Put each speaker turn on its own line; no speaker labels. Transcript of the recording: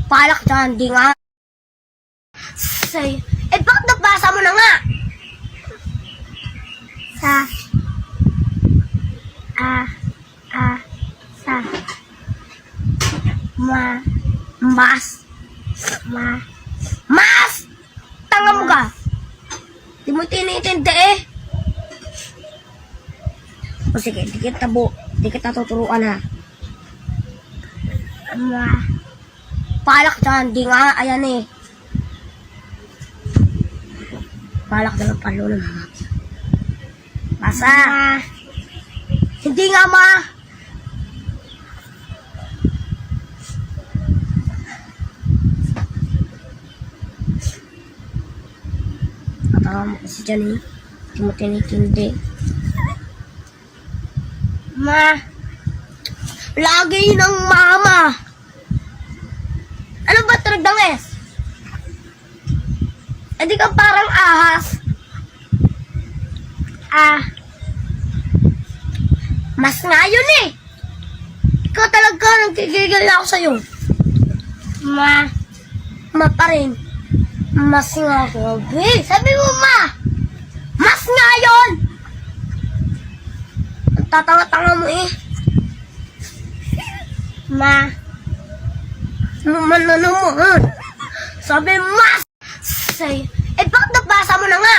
Palak dyan, di nga. Say, bakit nabasa mo na nga? Sa, sa, mas, tanga mo ka. Di mo tinitindi eh. O sige, di kita tuturuan ha. Palak dyan, di nga, ayan eh. Palak na ng palo ng mga. Basa. Hindi nga ma. Katawa mo kasi dyan eh. Hindi mo tinitindi. Ma. Lagi ng mama. Ano ba tragdangis? Di ka parang ahas. Mas nga yun eh. Ikaw talaga, nagkigigil na ako sa'yo. Ma pa rin. Mas nga ako. Sabi mo ma. Mas nga yun. Ang tatanga-tanga mo eh. Ma. Manano mo. Sabi mas. Say, bakit nabasa mo na nga?